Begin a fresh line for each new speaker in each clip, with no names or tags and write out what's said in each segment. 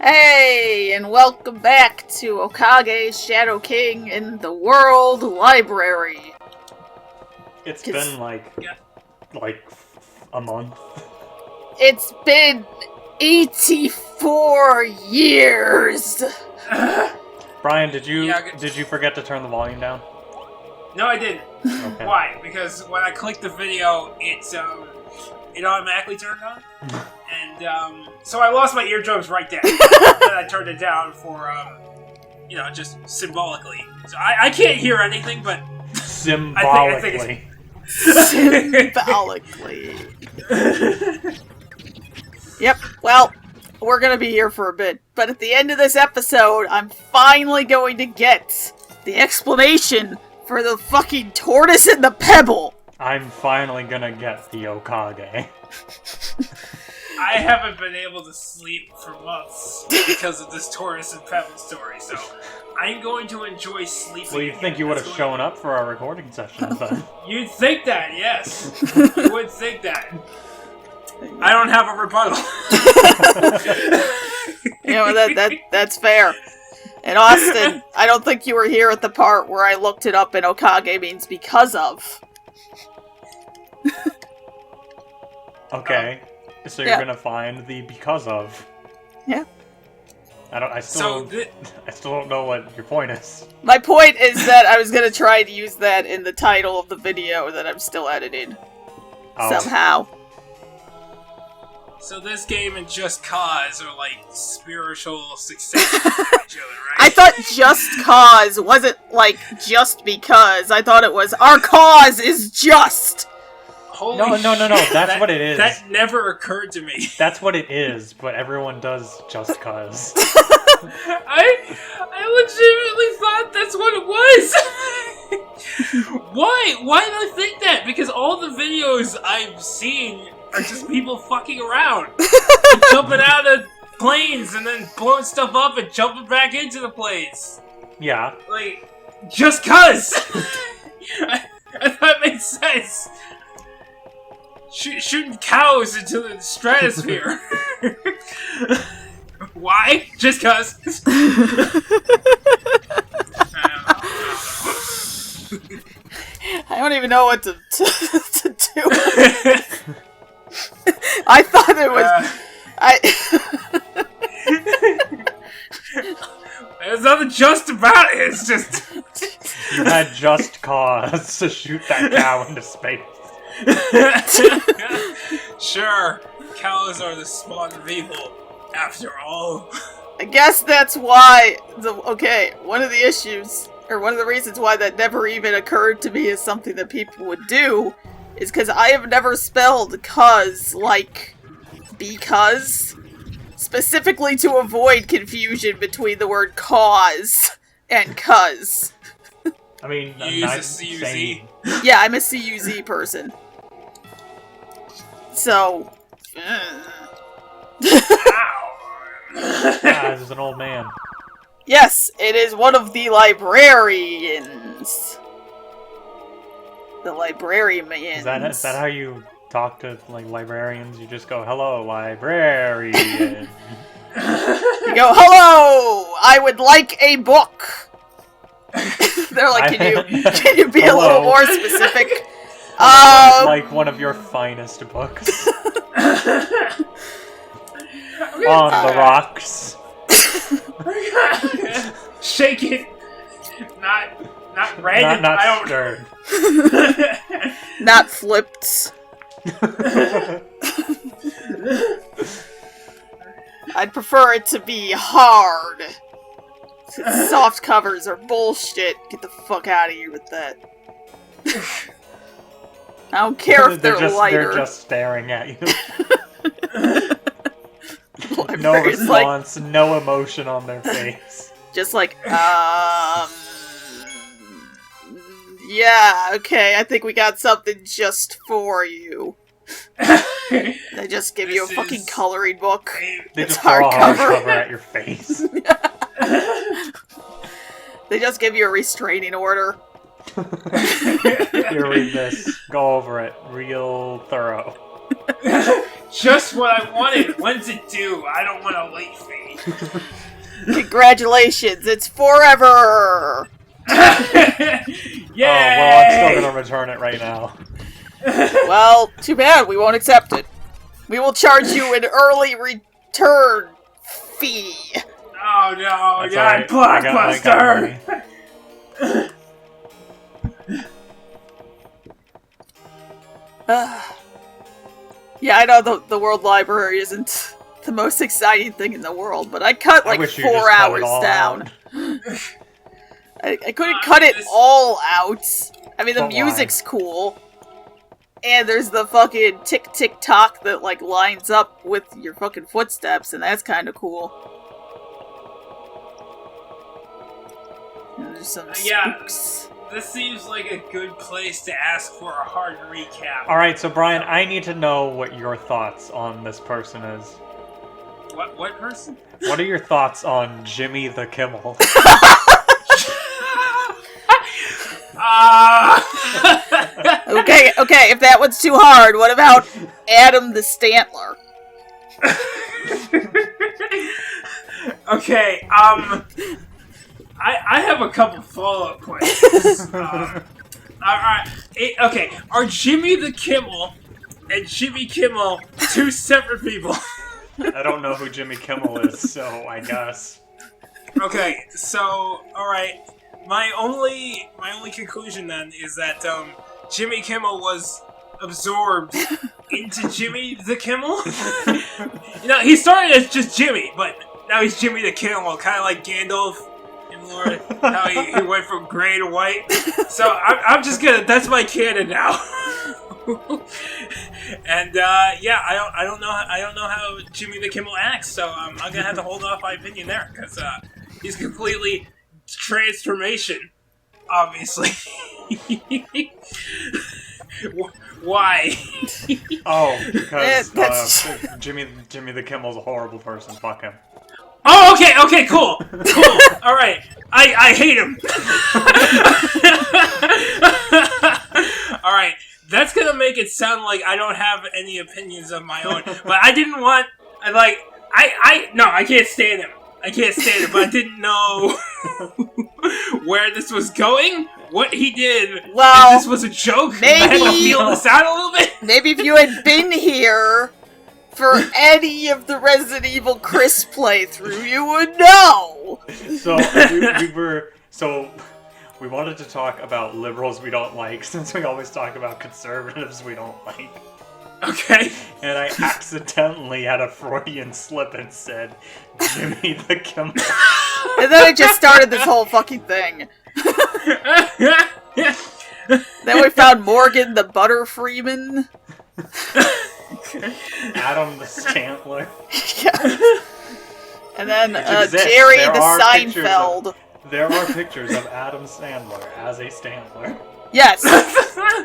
Hey, and welcome back to Okage, Shadow King in the World Library.
It's been like a month.
It's been 84 years.
Brian, did you forget to turn the volume down?
No, I didn't.
Okay.
Why? Because when I clicked the video, it automatically turned on, and so I lost my eardrums right there. Then I turned it down for just symbolically. So I can't hear anything, but
Symbolically.
Symbolically. Yep. Well, we're gonna be here for a bit, but at the end of this episode, I'm finally going to get the explanation for the fucking tortoise and the pebble.
I'm finally gonna get the Okage.
I haven't been able to sleep for months because of this tortoise and pebble story, so I'm going to enjoy sleeping.
Well, you'd think you would have shown up for our recording sessions then.
You'd think that, yes. You would think that. I don't have a rebuttal.
That's fair. And Austin, I don't think you were here at the part where I looked it up and Okage means because of.
Okay. So you're gonna find the because of.
Yeah.
I still don't know what your point is.
My point is that I was gonna try to use that in the title of the video that I'm still editing. Somehow.
So this game and Just Cause are like spiritual successors of each other, right?
I thought Just Cause wasn't like just because. I thought it was our cause is just.
No, that's what it is.
That never occurred to me.
That's what it is, but everyone does just cause.
I legitimately thought that's what it was. Why? Why did I think that? Because all the videos I've seen are just people fucking around. And jumping out of planes and then blowing stuff up and jumping back into the planes.
Yeah.
Like, just cuz! I thought it made sense. Shooting cows into the stratosphere. Why? Just cuz.
I don't even know what to do. I thought it was.
There's nothing just about it. It's just
you had just cause to shoot that cow into space.
Sure, cows are the spawn of evil, after all.
I guess that's why one of the issues, or one of the reasons why that never even occurred to me as something that people would do, is because I have never spelled cuz like because, specifically to avoid confusion between the word cause and cuz.
I mean,
you use a CUZ.
Yeah, I'm a CUZ person. So...
This is an old man.
Yes, it is one of the librarians. The librarian.
Is that how you talk to librarians? You just go, "Hello, librarian."
You go, "Hello, I would like a book." They're like, "Can you be a little more specific?"
Like one of your finest books. On the rocks.
Shake it. Not red.
Not stirred.
Not flipped. I'd prefer it to be hard. Soft covers are bullshit. Get the fuck out of here with that. I don't care if they're lighter.
They're just staring at you. No response, no emotion on their face.
Just like, yeah, okay, I think we got something just for you. They just give you a fucking coloring book.
They just throw a hardcover at your face.
They just give you a restraining order.
Here, read this. Go over it. Real thorough.
Just what I wanted. When's it due? I don't want a late fee.
Congratulations, it's forever!
Yay!
Oh, well, I'm still gonna return it right now.
Well, too bad, we won't accept it. We will charge you an early return fee.
Oh no,
That's
God,
alright.
Blockbuster!
Yeah, I know the World Library isn't the most exciting thing in the world, but I cut like
wish you
4
just cut it
hours
all
down.
out.
I couldn't cut it all out. I mean, the
But why?
music's cool. And there's the fucking tick-tick-tock that, like, lines up with your fucking footsteps, and that's kind of cool. And there's some spooks.
This seems like a good place to ask for a hard recap.
Alright, so Brian, I need to know what your thoughts on this person is.
What person?
What are your thoughts on Jimmy the Kimmel?
Okay, if that one's too hard, what about Adam the Stantler?
Okay, I have a couple follow-up questions. Alright, okay, are Jimmy the Kimmel and Jimmy Kimmel two separate people?
I don't know who Jimmy Kimmel is, so I guess.
Okay, so, alright, my only conclusion then is that, Jimmy Kimmel was absorbed into Jimmy the Kimmel. You know, he started as just Jimmy, but now he's Jimmy the Kimmel, kind of like Gandalf in Lord, how he went from gray to white. So I'm just gonna, that's my canon now. And yeah, I don't know how Jimmy the Kimmel acts, so I'm gonna have to hold off my opinion there because he's completely transformation, obviously. Why?
Oh, because
Jimmy
Jimmy the Kimmel's a horrible person. Fuck him.
Oh, okay, cool. All right, I hate him. All right, that's gonna make it sound like I don't have any opinions of my own, but I didn't want. I can't stand him. I can't stand it, but I didn't know where this was going, what he did.
Well,
if this was a joke.
maybe
I had to feel this out a little bit.
Maybe if you had been here for any of the Resident Evil Chris playthrough, you would know.
So we wanted to talk about liberals we don't like, since we always talk about conservatives we don't like.
Okay.
And I accidentally had a Freudian slip and said Jimmy the Kimmel.
And then I just started this whole fucking thing. Then we found Morgan the Butter Freeman.
Adam the Stantler.
Yeah. And then
exists.
Jerry
There
the
are
Seinfeld.
There are pictures of Adam Sandler as a Stantler.
Yes.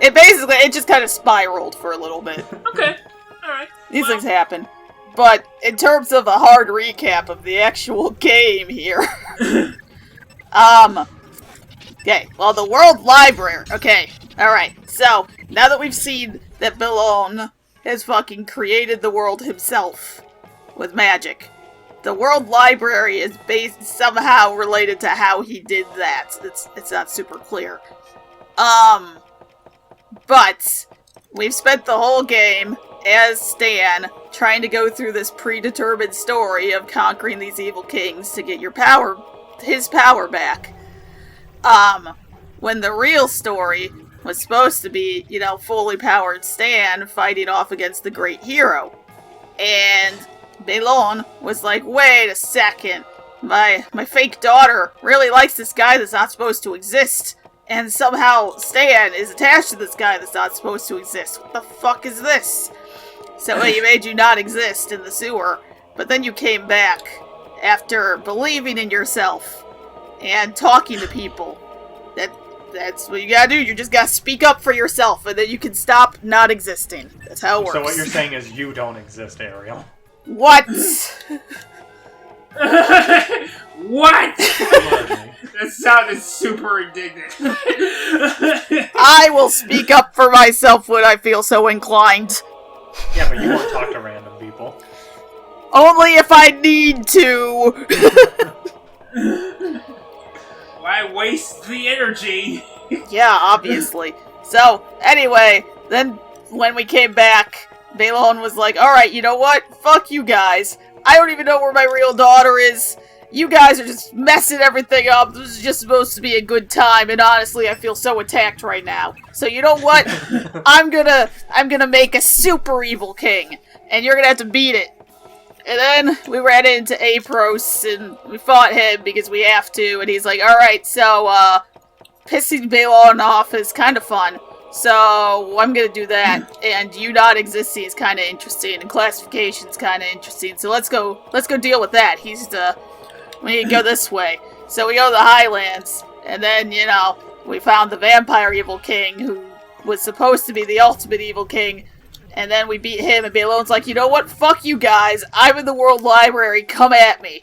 It just kind of spiraled for a little bit.
Okay. Alright.
These things happen. But in terms of a hard recap of the actual game here. Okay, well, the World Library. Okay, alright. So, now that we've seen that Billon has fucking created the world himself with magic, the World Library is somehow related to how he did that. It's not super clear. But we've spent the whole game as Stan trying to go through this predetermined story of conquering these evil kings to get his power back. When the real story was supposed to be, fully powered Stan fighting off against the great hero. And Belon was like, wait a second, my fake daughter really likes this guy that's not supposed to exist. And somehow Stan is attached to this guy that's not supposed to exist. What the fuck is this? So he made you not exist in the sewer, but then you came back after believing in yourself and talking to people. That's what you gotta do. You just gotta speak up for yourself, and then you can stop not existing. That's how it works.
So what you're saying is you don't exist, Ariel.
What?
What? That sounded super indignant.
I will speak up for myself when I feel so inclined.
Yeah, but you won't talk to random people.
Only if I need to!
Why waste the energy?
Yeah, obviously. So, anyway, then when we came back, Balon was like, alright, you know what? Fuck you guys. I don't even know where my real daughter is. You guys are just messing everything up. This is just supposed to be a good time, and honestly, I feel so attacked right now. So you know what? I'm gonna make a super evil king, and you're gonna have to beat it. And then we ran into Apros, and we fought him because we have to, and he's like, alright, so, pissing Balon off is kind of fun. So, I'm gonna do that, and you not existing is kind of interesting, and classification's kind of interesting, so let's go deal with that. We need to go this way. So we go to the Highlands, and then, you know, we found the vampire evil king, who was supposed to be the ultimate evil king, and then we beat him, and Balon's like, you know what, fuck you guys, I'm in the World Library, come at me.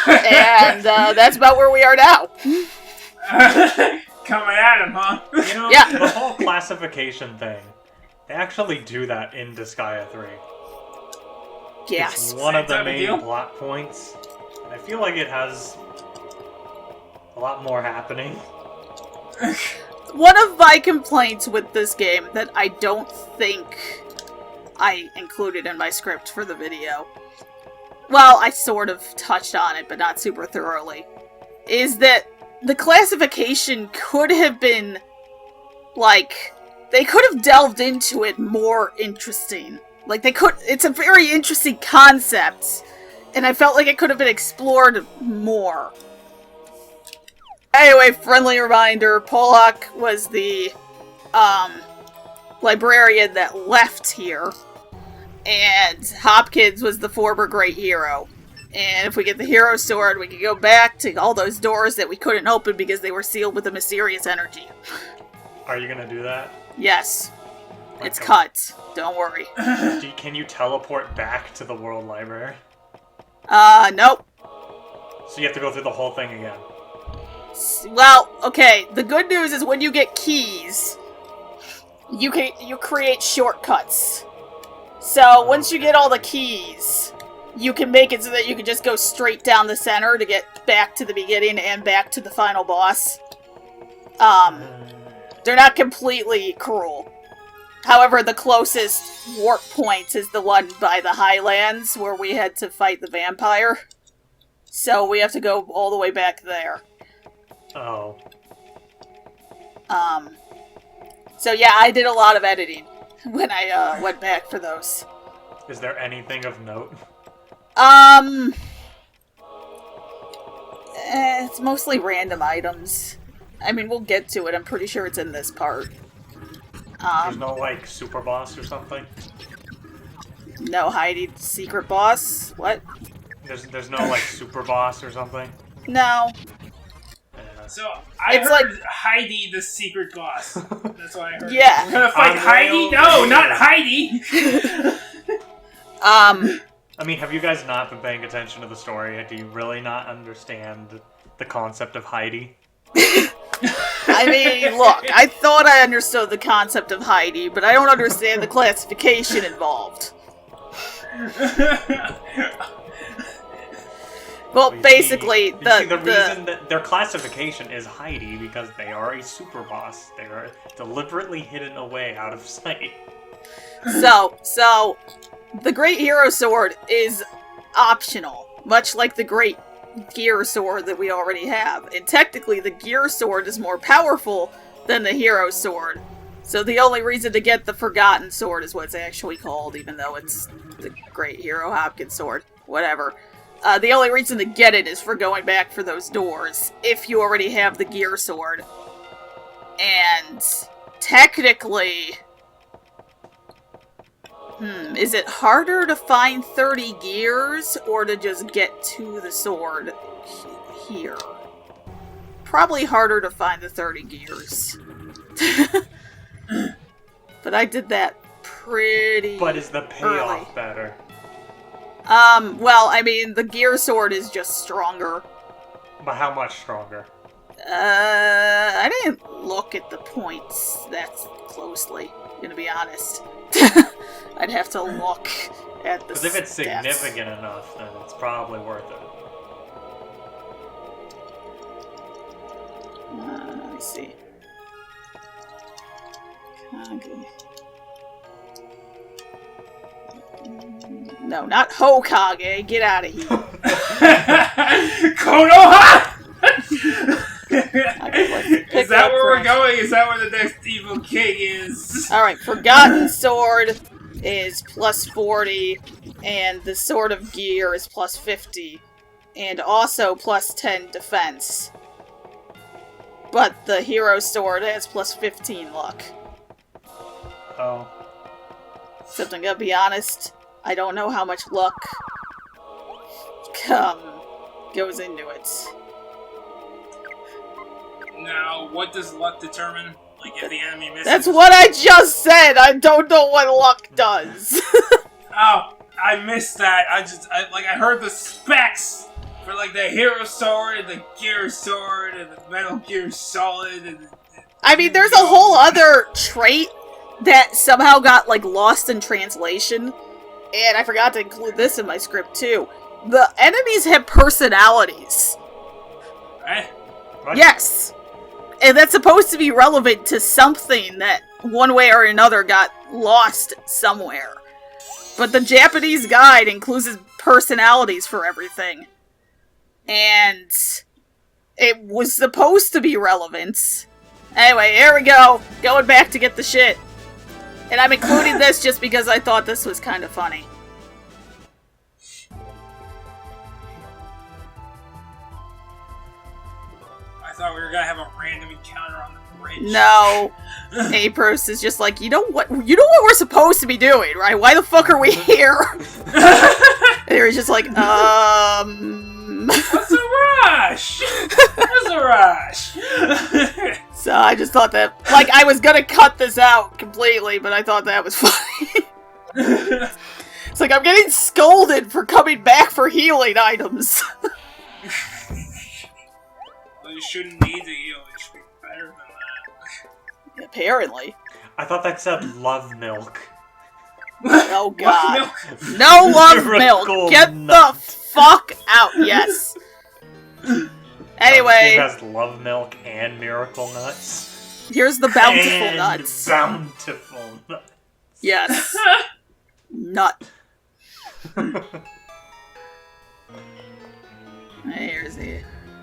And, that's about where we are now.
Coming at him, huh?
You know,
Yeah.
the whole classification thing, they actually do that in Disgaea 3.
Yes.
It's one of the
Same type of
main
deal?
plot points, and I feel like it has a lot more happening.
One of my complaints with this game that I don't think I included in my script for the video, well, I sort of touched on it, but not super thoroughly, is that the classification could have been, like, they could have delved into it more interesting. Like, it's a very interesting concept, and I felt like it could have been explored more. Anyway, friendly reminder, Polak was the, librarian that left here, and Hopkins was the former great hero. And if we get the hero sword, we can go back to all those doors that we couldn't open because they were sealed with a mysterious energy.
Are you gonna do that?
Yes.
Like,
It's cut. Don't worry.
Can you teleport back to the World Library?
Nope.
So you have to go through the whole thing again.
Well, okay, the good news is when you get keys, you create shortcuts. So once you get all the keys, you can make it so that you can just go straight down the center to get back to the beginning and back to the final boss. They're not completely cruel. However, the closest warp point is the one by the Highlands where we had to fight the vampire. So we have to go all the way back there.
Oh.
So yeah, I did a lot of editing when I went back for those.
Is there anything of note?
It's mostly random items. I mean, we'll get to it. I'm pretty sure it's in this part.
There's no, like, super boss or something?
No Heidi secret boss? What?
There's no, like, super boss or something?
No.
Yeah.
So, I
It's
heard
like-
Heidi the secret boss. That's what I heard.
Yeah.
We're gonna fight
I'm
Heidi?
real-
No, not Heidi!
I mean, have you guys not been paying attention to the story? Do you really not understand the concept of Heidi?
I mean, look, I thought I understood the concept of Heidi, but I don't understand the classification involved. Well,
You
basically,
see, the reason that their classification is Heidi because they are a super boss. They are deliberately hidden away out of sight.
So, the Great Hero Sword is optional, much like the Great Gear Sword that we already have. And technically, the Gear Sword is more powerful than the Hero Sword. So the only reason to get the Forgotten Sword is what it's actually called, even though it's the Great Hero Hopkins Sword. Whatever. The only reason to get it is for going back for those doors, if you already have the Gear Sword. And technically... is it harder to find 30 gears, or to just get to the sword here? Probably harder to find the 30 gears. But I did that pretty
But is the payoff
early.
better?
Well, I mean, the gear sword is just stronger.
But how much stronger?
I didn't look at the points that closely, gonna be honest. I'd have to look at the
Because if it's
stats.
significant enough, then it's probably worth it.
Let me see. Okage. No, not Hokage. Get out of here.
Konoha!
Is
that where we're going? Is that where the next evil king is?
Alright, Forgotten Sword is plus 40, and the Sword of Gear is plus 50, and also plus 10 defense. But the Hero Sword has plus 15 luck.
Oh.
Except I'm gonna be honest, I don't know how much luck goes into it.
Now, what does luck determine? Like, if the enemy misses?
That's what I just said! I don't know what luck does!
Oh, I missed that. I heard the specs for, like, the Hero Sword, and the Gear Sword, and the Metal Gear Solid, and...
I mean, there's a whole other trait that somehow got, like, lost in translation, and I forgot to include this in my script, too. The enemies have personalities.
Eh?
What?
Yes! And that's supposed to be relevant to something that, one way or another, got lost somewhere. But the Japanese guide includes personalities for everything. And it was supposed to be relevant. Anyway, here we go. Going back to get the shit. And I'm including this just because I thought this was kind of funny.
I thought we were gonna have a random encounter on the bridge.
No. Apros is just like, you know what we're supposed to be doing, right? Why the fuck are we here? And they were just like,
What's the rush? What's the rush?
So I just thought that, like, I was gonna cut this out completely, but I thought that was funny. It's like, I'm getting scolded for coming back for healing items.
Well, you shouldn't need to heal. You should be better than that.
Apparently.
I thought that said love milk.
Oh god.
Milk.
No love
Miracle
milk! Get
nuts.
the fuck out! Yes. Anyway.
It has love milk and miracle nuts.
Here's the bountiful
and
nuts.
Bountiful nuts.
Yes. Nut. Here's the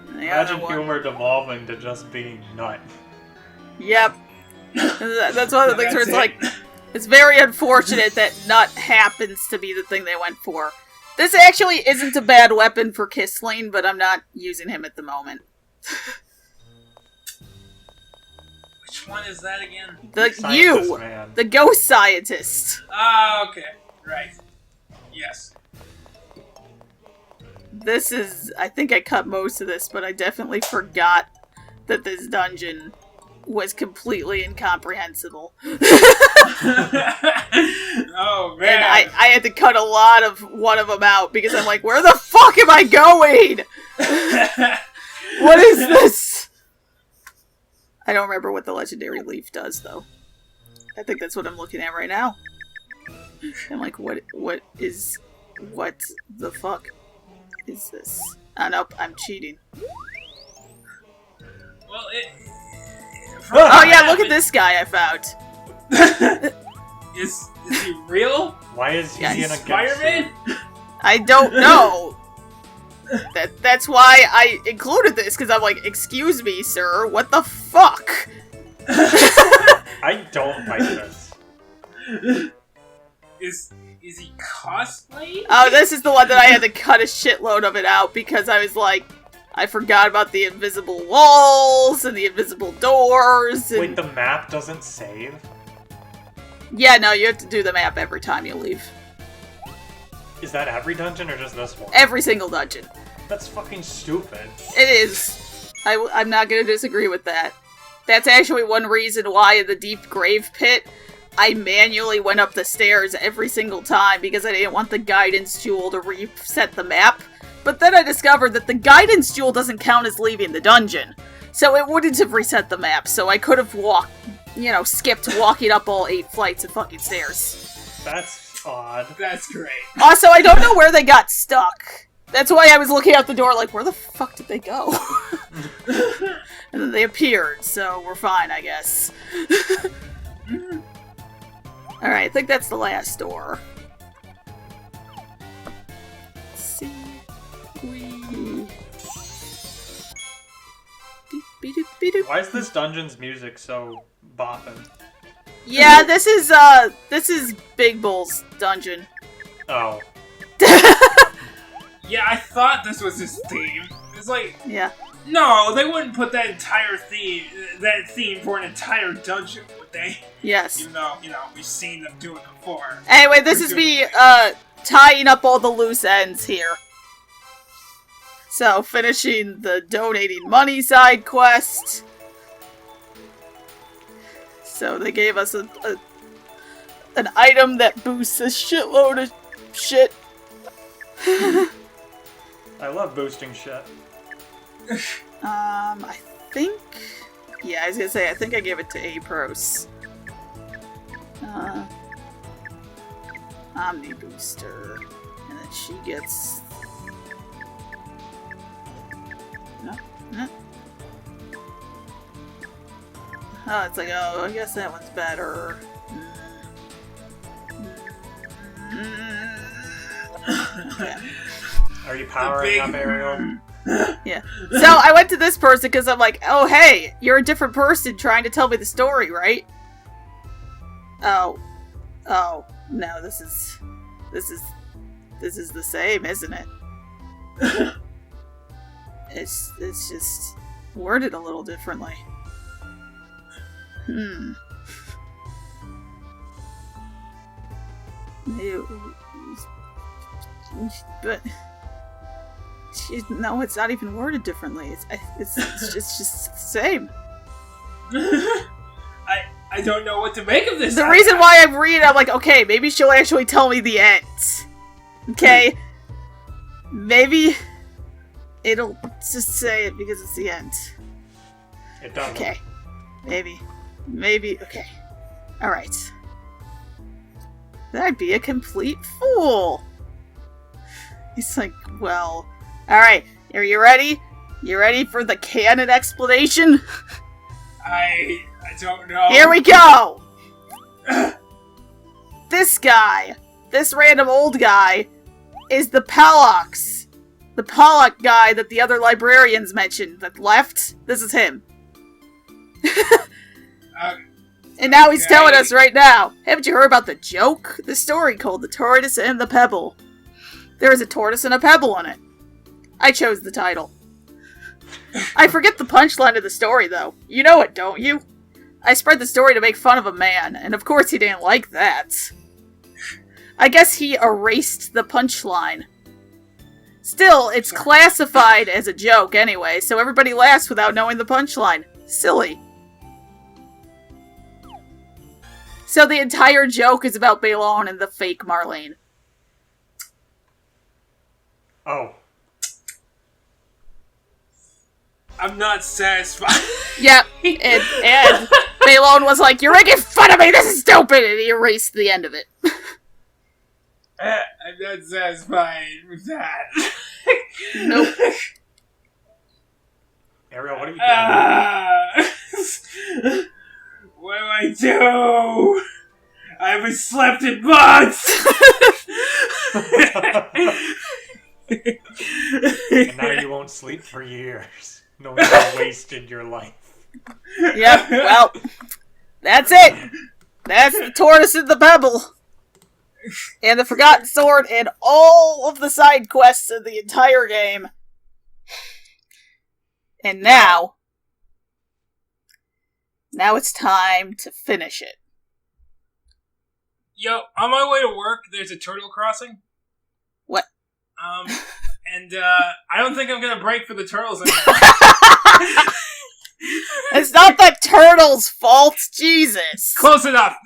Imagine
other one.
humor devolving to just being nut.
Yep. That's one of the things where it's
That's
like, it's very unfortunate that nut happens to be the thing they went for. This actually isn't a bad weapon for Kissling, but I'm not using him at the moment.
Which one is that again?
Scientist man.
The ghost scientist.
Ah, okay. Right. Yes.
This is, I think I cut most of this, but I definitely forgot that this dungeon was completely incomprehensible.
Oh, man.
And I had to cut a lot of one of them out because I'm like, where the fuck am I going? What is this? I don't remember what the legendary leaf does, though. I think that's what I'm looking at right now. I'm like, what the fuck is this? Oh, nope, I'm cheating.
Well,
Oh yeah, look at this guy I found.
Is he real?
Why is he
Yeah,
in a
Spider-Man?
I don't know. That's why I included this, because I'm like, excuse me, sir, what the fuck?
I don't like this.
Is he cosplay?
Oh, this is the one that I had to cut a shitload of it out, because I was like, I forgot about the invisible walls, and the invisible doors, and...
Wait, the map doesn't save?
Yeah, no, you have to do the map every time you leave.
Is that every dungeon or just this one?
Every single dungeon.
That's fucking stupid.
It is. I'm not gonna disagree with that. That's actually one reason why in the deep grave pit, I manually went up the stairs every single time because I didn't want the guidance jewel to reset the map. But then I discovered that the guidance jewel doesn't count as leaving the dungeon. So it wouldn't have reset the map, so I could have walked you know, skipped walking up all 8 flights of fucking stairs.
That's odd.
That's great.
Also, I don't know where they got stuck. That's why I was looking out the door like, where the fuck did they go? And then they appeared, so we're fine, I guess. Alright, I think that's the last door. Let's see.
Why is this dungeon's music so boppin'?
Yeah, this is Big Bull's dungeon.
Oh.
Yeah, I thought this was his theme. It's like,
Yeah.
no, they wouldn't put that theme for an entire dungeon, would they?
Yes.
Even though, we've seen them do it before.
Anyway, this is me, tying up all the loose ends here. So, finishing the donating money side quest. So, they gave us an item that boosts a shitload of shit.
I love boosting shit.
I think... Yeah, I was gonna say, I think I gave it to Apros. Omni Booster. And then she gets... No? No? Oh, it's like, oh, I guess that one's better. Yeah.
Are you powering up, Ariel?
Yeah. So I went to this person because I'm like, oh hey, you're a different person trying to tell me the story, right? Oh no, this is the same, isn't it? It's just worded a little differently. But no, it's not even worded differently. It's just the same.
I don't know what to make of this.
The reason why I'm reading, I'm like, okay, maybe she'll actually tell me the end. Okay? Maybe it'll just say it because it's the end.
It doesn't.
Okay. Maybe, okay. Alright. Then I'd be a complete fool. He's like, well... Alright, are you ready? You ready for the canon explanation?
I don't know.
Here we go! This guy, this random old guy, is the Pallox. The Pollock guy that the other librarians mentioned that left. This is him. And now he's telling us right now. Haven't you heard about the joke? The story called The Tortoise and the Pebble. There is a tortoise and a pebble in it. I chose the title. I forget the punchline of the story, though. You know it, don't you? I spread the story to make fun of a man, and of course he didn't like that. I guess he erased the punchline. Still, it's classified as a joke anyway, so everybody laughs without knowing the punchline. Silly. So the entire joke is about Balon and the fake Marlene.
Oh.
I'm not satisfied.
Yep, and Balon was like, "You're making fun of me, this is stupid!" And he erased the end of it.
I'm not satisfied with that.
Nope.
Ariel, what are you doing?
What do I do? I haven't slept in months!
And now you won't sleep for years. No one has wasted your life.
Yep, well, that's it. That's the Tortoise and the Pebble. And the Forgotten Sword and all of the side quests of the entire game. And now it's time to finish it.
Yo, on my way to work, there's a turtle crossing.
What?
And I don't think I'm gonna break for the turtles anymore.
It's not the turtle's fault, Jesus.
Close enough.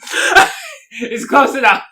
It's close enough.